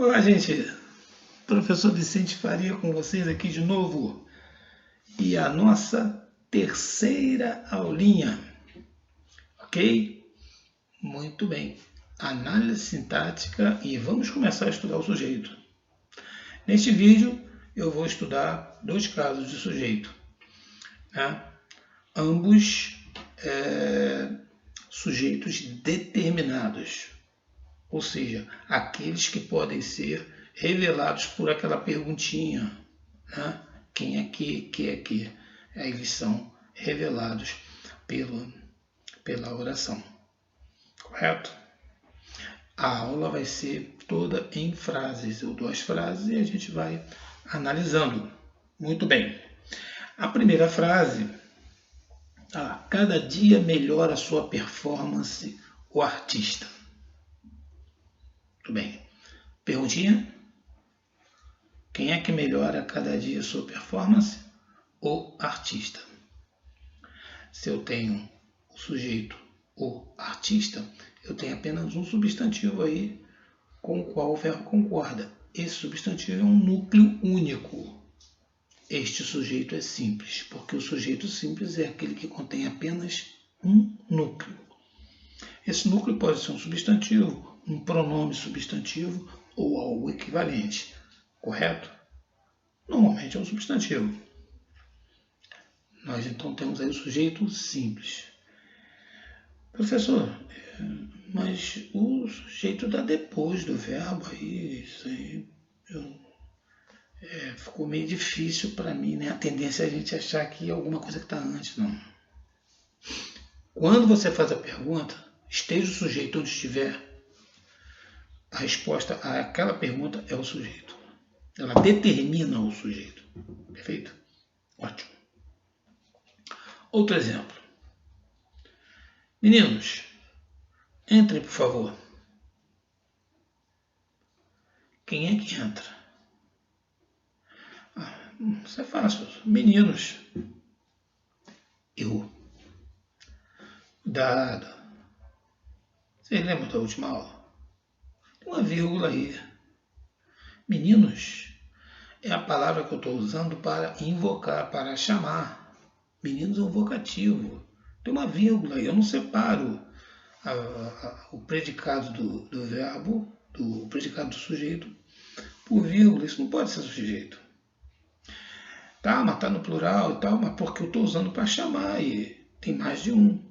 Olá, gente. Professor Vicente Faria com vocês aqui de novo. E a nossa terceira aulinha. Ok? Muito bem. Análise sintática e vamos começar a estudar o sujeito. Neste vídeo eu vou estudar dois casos de sujeito. Né? Ambos sujeitos determinados. Ou seja, aqueles que podem ser revelados por aquela perguntinha, né? Quem é que é que? Aí eles são revelados pela oração, correto? A aula vai ser toda em frases. Eu dou as frases e a gente vai analisando. Muito bem. A primeira frase, cada dia melhora a sua performance o artista. Muito bem. Perguntinha? Quem é que melhora a cada dia a sua performance? O artista. Se eu tenho o sujeito, o artista, eu tenho apenas um substantivo aí com o qual o verbo concorda. Esse substantivo é um núcleo único. Este sujeito é simples, porque o sujeito simples é aquele que contém apenas um núcleo. Esse núcleo pode ser um substantivo, um pronome substantivo ou algo equivalente, correto? Normalmente é um substantivo. Nós então temos aí o sujeito simples. Professor, mas o sujeito dá depois do verbo aí, isso aí ficou meio difícil para mim, né? A tendência é a gente achar que é alguma coisa que está antes, não. Quando você faz a pergunta, esteja o sujeito onde estiver, a resposta àquela pergunta é o sujeito. Ela determina o sujeito. Perfeito? Ótimo. Outro exemplo. Meninos, entrem, por favor. Quem é que entra? Isso é fácil. Meninos. Eu. Dado. Vocês lembram da última aula? Tem uma vírgula aí. Meninos é a palavra que eu estou usando para invocar, para chamar. Meninos é um vocativo. Tem uma vírgula aí. Eu não separo o predicado do verbo, do predicado do sujeito, por vírgula. Isso não pode ser sujeito. Tá, mas tá no plural e tal, mas porque eu estou usando para chamar e tem mais de um.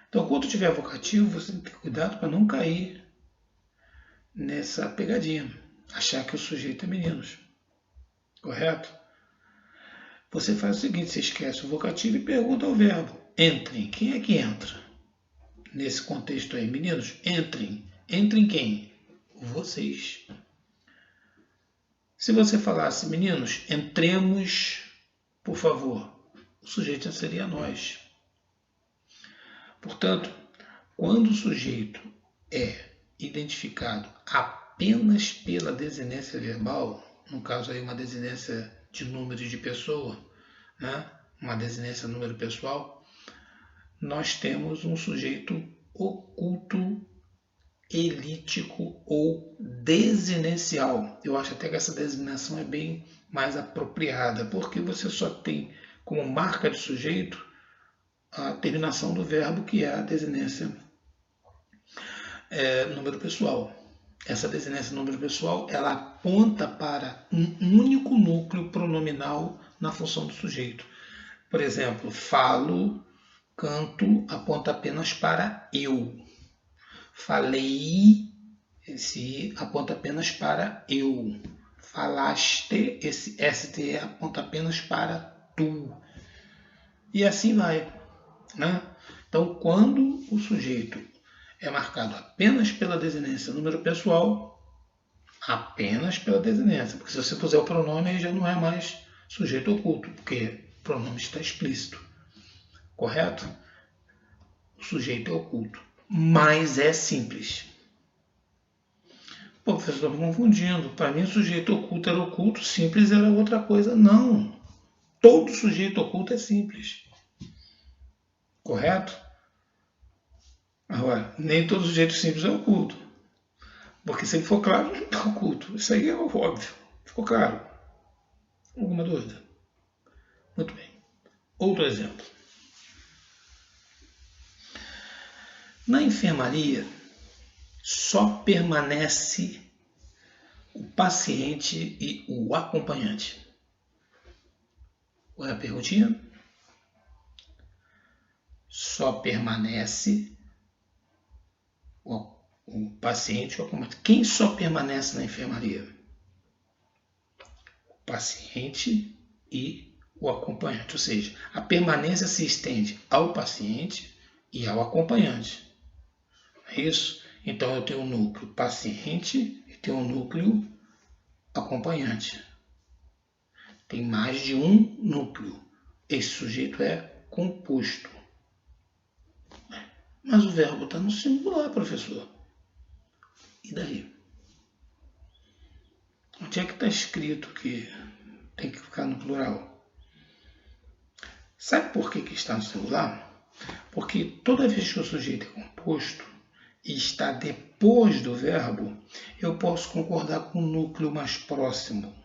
Então, quando tiver vocativo, você tem que ter cuidado para não cair nessa pegadinha. Achar que o sujeito é meninos. Correto? Você faz o seguinte, você esquece o vocativo e pergunta ao verbo. Entrem. Quem é que entra? Nesse contexto aí, meninos, entrem. Entrem quem? Vocês. Se você falasse, meninos, entremos, por favor, o sujeito já seria nós. Portanto, quando o sujeito é identificado apenas pela desinência verbal, no caso aí uma desinência de número de pessoa, né? Uma desinência número pessoal, nós temos um sujeito oculto, elítico ou desinencial. Eu acho até que essa designação é bem mais apropriada, porque você só tem como marca de sujeito a terminação do verbo, que é a desinência número pessoal. Essa desinência número pessoal, ela aponta para um único núcleo pronominal na função do sujeito. Por exemplo, falo, canto, aponta apenas para eu. Falei, esse aponta apenas para eu. Falaste, esse STE aponta apenas para tu. E assim vai. Né? Então, quando o sujeito é marcado apenas pela desinência número pessoal, apenas pela desinência, porque se você puser o pronome, aí já não é mais sujeito oculto, porque o pronome está explícito. Correto? O sujeito é oculto, mas é simples. Pô, professor, estou confundindo. Para mim, o sujeito oculto era oculto, simples era outra coisa. Não. Todo sujeito oculto é simples. Correto? Agora, nem todo sujeito simples é oculto. Porque se ele for claro, não está oculto. Isso aí é óbvio. Ficou claro? Alguma dúvida? Muito bem. Outro exemplo. Na enfermaria, só permanece o paciente e o acompanhante. Qual é a perguntinha? Só permanece o paciente e o acompanhante. Quem só permanece na enfermaria? O paciente e o acompanhante. Ou seja, a permanência se estende ao paciente e ao acompanhante. É isso? Então eu tenho um núcleo paciente e tenho um núcleo acompanhante. Tem mais de um núcleo. Esse sujeito é composto. Mas o verbo está no singular, professor. E daí? Onde é que está escrito que tem que ficar no plural? Sabe por que está no singular? Porque toda vez que o sujeito é composto e está depois do verbo, eu posso concordar com o núcleo mais próximo,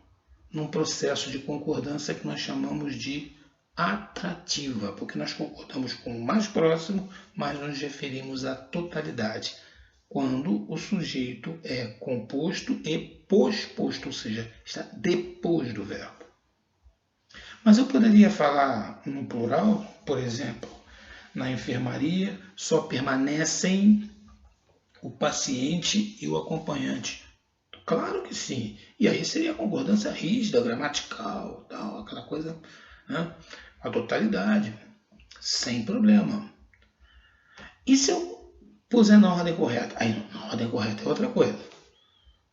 num processo de concordância que nós chamamos de atrativa, porque nós concordamos com o mais próximo, mas nos referimos à totalidade, quando o sujeito é composto e posposto, ou seja, está depois do verbo. Mas eu poderia falar no plural, por exemplo, na enfermaria só permanecem o paciente e o acompanhante. Claro que sim. E aí seria a concordância rígida, gramatical, tal, aquela coisa, né? A totalidade, sem problema. E se eu puser na ordem correta? Aí na ordem correta é outra coisa.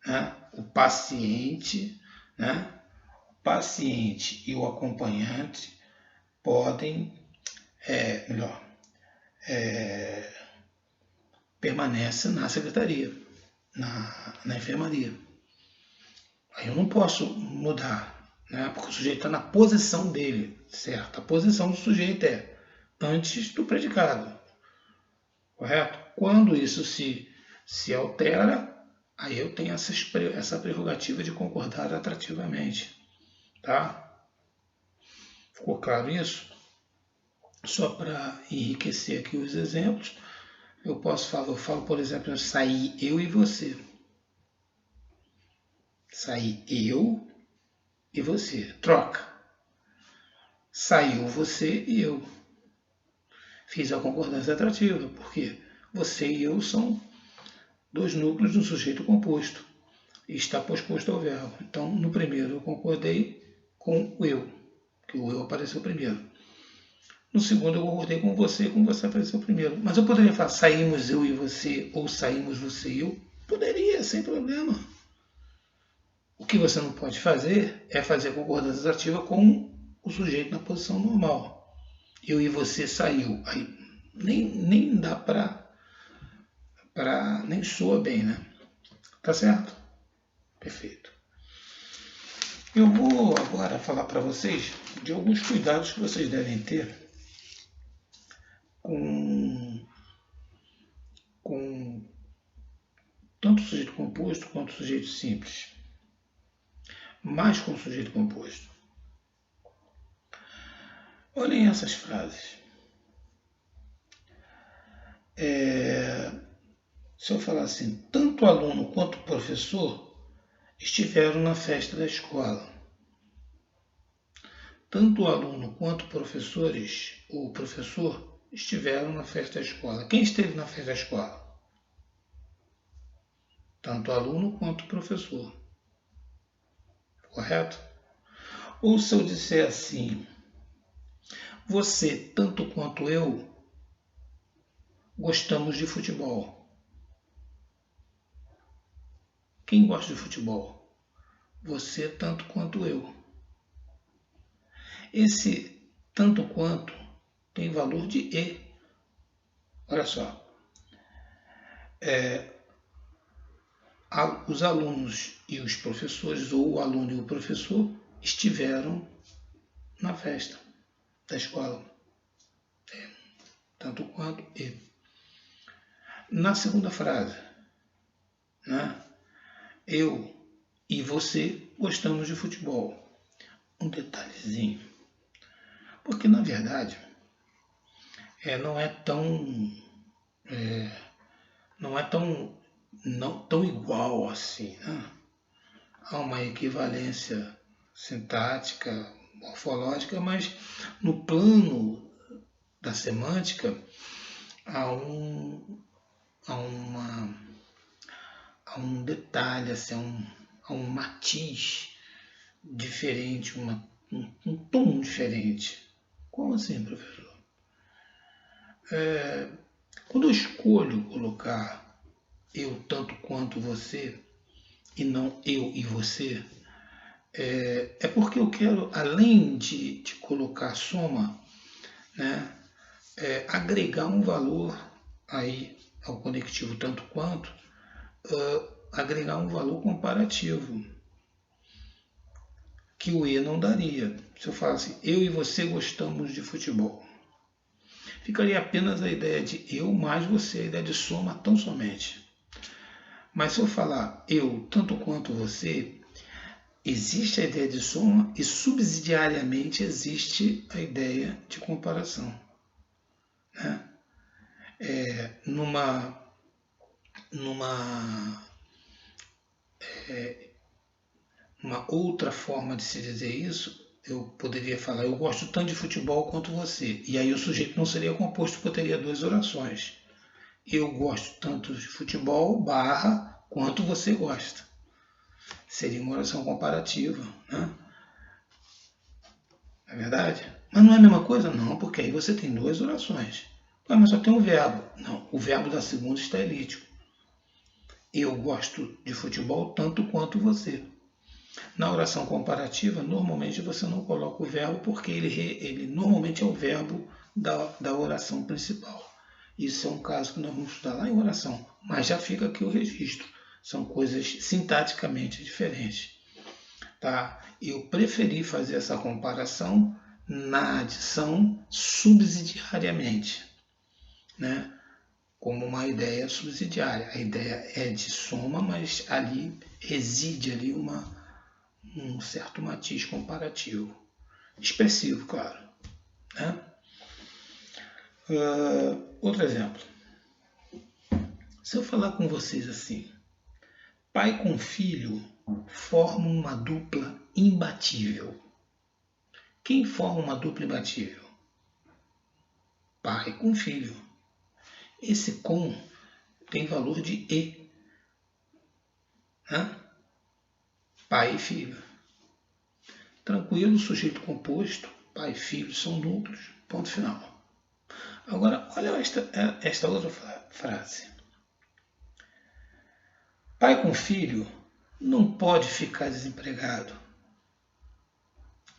Né? O paciente, né? O paciente e o acompanhante podem, permanecem na secretaria, na enfermaria. Aí eu não posso mudar, né? Porque o sujeito está na posição dele, certo? A posição do sujeito é antes do predicado, correto? Quando isso se altera, aí eu tenho essa prerrogativa de concordar atrativamente, tá? Ficou claro isso? Só para enriquecer aqui os exemplos, eu falo, por exemplo, sair eu e você. Sair eu e você. Troca. Saiu você e eu. Fiz a concordância atrativa, porque você e eu são dois núcleos do sujeito composto. E está posposto ao verbo. Então, no primeiro eu concordei com o eu, que o eu apareceu primeiro. No segundo eu concordei com você apareceu primeiro. Mas eu poderia falar saímos eu e você, ou saímos você e eu? Poderia, sem problema. O que você não pode fazer é fazer a concordância atrativa com o sujeito na posição normal. Eu e você saiu. Aí nem dá para nem soa bem, né? Tá certo? Perfeito. Eu vou agora falar para vocês de alguns cuidados que vocês devem ter com tanto o sujeito composto quanto o sujeito simples. Mais com o sujeito composto. Olhem essas frases. Se eu falar assim, tanto o aluno quanto o professor estiveram na festa da escola. Tanto o aluno quanto professores ou o professor estiveram na festa da escola. Quem esteve na festa da escola? Tanto o aluno quanto o professor. Correto? Ou se eu disser assim, você, tanto quanto eu, gostamos de futebol. Quem gosta de futebol? Você, tanto quanto eu. Esse tanto quanto tem valor de e. Olha só. Os alunos e os professores, ou o aluno e o professor, estiveram na festa da escola. Tanto quanto e. Na segunda frase, né? Eu e você gostamos de futebol. Um detalhezinho. Porque, na verdade, não é tão... não é tão, não tão igual assim, né? Há uma equivalência sintática, morfológica, mas no plano da semântica há um detalhe, assim, há um matiz diferente, um tom diferente. Como assim, professor? Quando eu escolho colocar eu tanto quanto você, e não eu e você, é porque eu quero, além de colocar soma, né, agregar um valor aí ao conectivo tanto quanto, agregar um valor comparativo, que o E não daria. Se eu falar assim, eu e você gostamos de futebol, ficaria apenas a ideia de eu mais você, a ideia de soma tão somente. Mas se eu falar eu tanto quanto você, existe a ideia de soma e subsidiariamente existe a ideia de comparação. Né? Numa outra forma de se dizer isso, eu poderia falar, eu gosto tanto de futebol quanto você. E aí o sujeito não seria composto, porque eu teria duas orações. Eu gosto tanto de futebol, barra, quanto você gosta. Seria uma oração comparativa, né? Não é verdade? Mas não é a mesma coisa? Não, porque aí você tem duas orações. Ah, mas só tem um verbo. Não, o verbo da segunda está elítico. Eu gosto de futebol tanto quanto você. Na oração comparativa, normalmente você não coloca o verbo porque ele normalmente é o verbo da oração principal. Isso é um caso que nós vamos estudar lá em oração, mas já fica aqui o registro. São coisas sintaticamente diferentes. Tá? Eu preferi fazer essa comparação na adição subsidiariamente, né? Como uma ideia subsidiária. A ideia é de soma, mas ali reside ali um certo matiz comparativo. Expressivo, claro. Né? Outro exemplo. Se eu falar com vocês assim, pai com filho formam uma dupla imbatível. Quem forma uma dupla imbatível? Pai com filho. Esse com tem valor de e. Né? Pai e filho. Tranquilo, sujeito composto, pai e filho são núcleos, ponto final. Agora, olha esta outra frase. Pai com filho não pode ficar desempregado.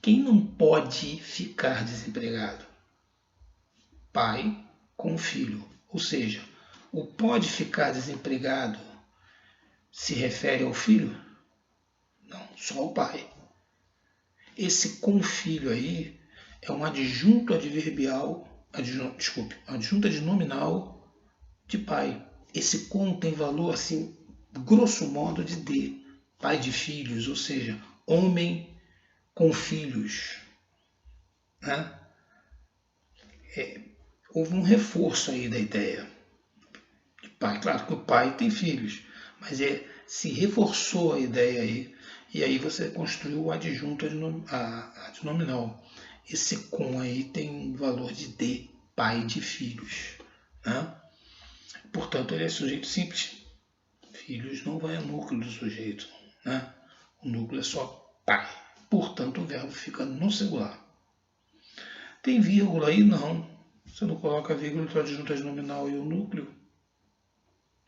Quem não pode ficar desempregado? Pai com filho. Ou seja, o pode ficar desempregado se refere ao filho? Não, só ao pai. Esse com filho aí é um adjunto adverbial, adjunta de nominal de pai. Esse com tem valor, assim, grosso modo, de D, pai de filhos, ou seja, homem com filhos. Né? Houve um reforço aí da ideia de pai. Claro que o pai tem filhos, mas se reforçou a ideia aí, e aí você construiu o adjunto adnominal. Esse com aí tem valor de D, pai de filhos. Né? Portanto, ele é sujeito simples. Filhos não vai ao núcleo do sujeito. Né? O núcleo é só pai. Portanto, o verbo fica no singular. Tem vírgula aí? Não. Você não coloca vírgula entre o adjunto adnominal e o núcleo.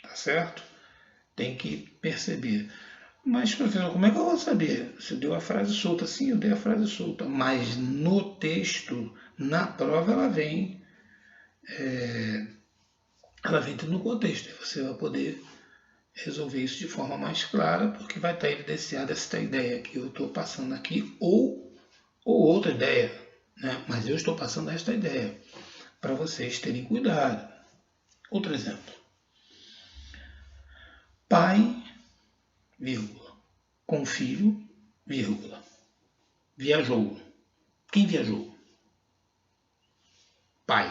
Tá certo? Tem que perceber. Mas, professor, como é que eu vou saber? Você deu a frase solta? Sim, eu dei a frase solta. Mas no texto, na prova, ela vem no contexto. Você vai poder resolver isso de forma mais clara, porque vai estar evidenciada esta ideia que eu estou passando aqui, ou outra ideia. Né? Mas eu estou passando esta ideia para vocês terem cuidado. Outro exemplo. Pai vírgula. Com filho, vírgula. Viajou. Quem viajou? Pai.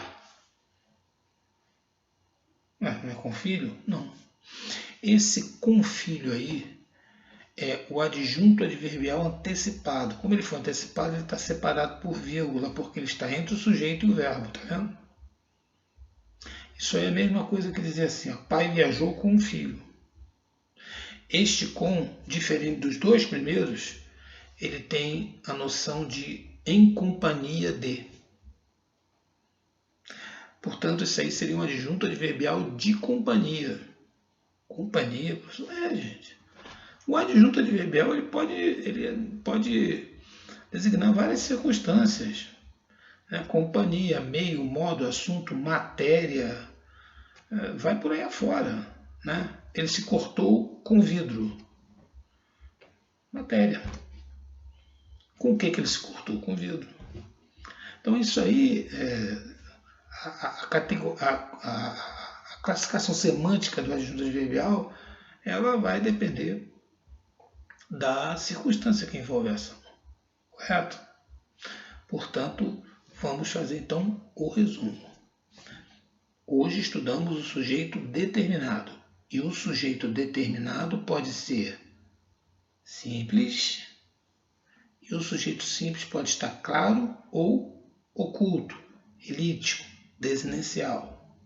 Não é com filho? Não. Esse com filho aí é o adjunto adverbial antecipado. Como ele foi antecipado, ele está separado por vírgula, porque ele está entre o sujeito e o verbo, tá vendo? Isso aí é a mesma coisa que dizer assim, ó, pai viajou com um filho. Este com, diferente dos dois primeiros, ele tem a noção de em companhia de. Portanto, isso aí seria um adjunto adverbial de companhia. Companhia, gente. O adjunto adverbial ele pode designar várias circunstâncias. Né? Companhia, meio, modo, assunto, matéria, vai por aí afora. Né? Ele se cortou com vidro. Matéria. Com o que ele se cortou? Com vidro. Então isso aí, a classificação semântica do adjunto adverbial, ela vai depender da circunstância que envolve a ação. Correto? Portanto, vamos fazer então o resumo. Hoje estudamos o sujeito determinado. E o sujeito determinado pode ser simples, e o sujeito simples pode estar claro ou oculto, elíptico, desinencial.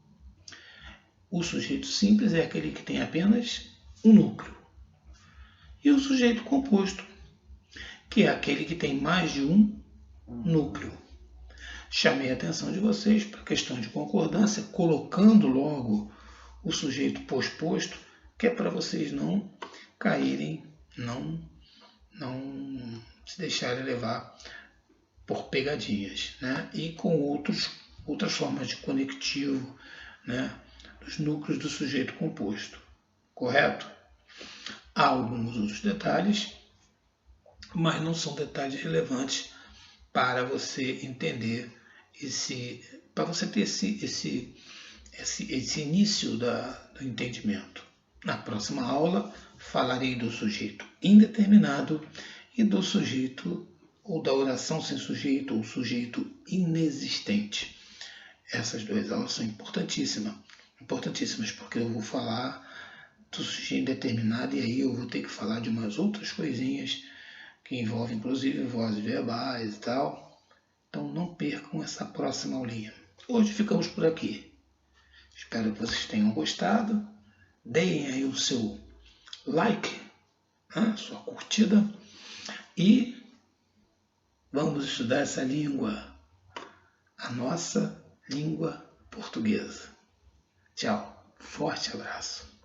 O sujeito simples é aquele que tem apenas um núcleo. E o sujeito composto, que é aquele que tem mais de um núcleo. Chamei a atenção de vocês para a questão de concordância, colocando logo o sujeito posposto, que é para vocês não caírem, não se deixarem levar por pegadinhas, né? E com outras formas de conectivo, né? Dos núcleos do sujeito composto, correto? Há alguns outros detalhes, mas não são detalhes relevantes para você entender para você ter esse início do entendimento. Na próxima aula falarei do sujeito indeterminado e do sujeito ou da oração sem sujeito ou sujeito inexistente. Essas duas aulas são importantíssimas porque eu vou falar do sujeito indeterminado e aí eu vou ter que falar de umas outras coisinhas que envolvem inclusive vozes verbais e tal. Então não percam essa próxima aulinha. Hoje ficamos por aqui. Espero que vocês tenham gostado. Deem aí o seu like, sua curtida e vamos estudar essa língua, a nossa língua portuguesa. Tchau, forte abraço.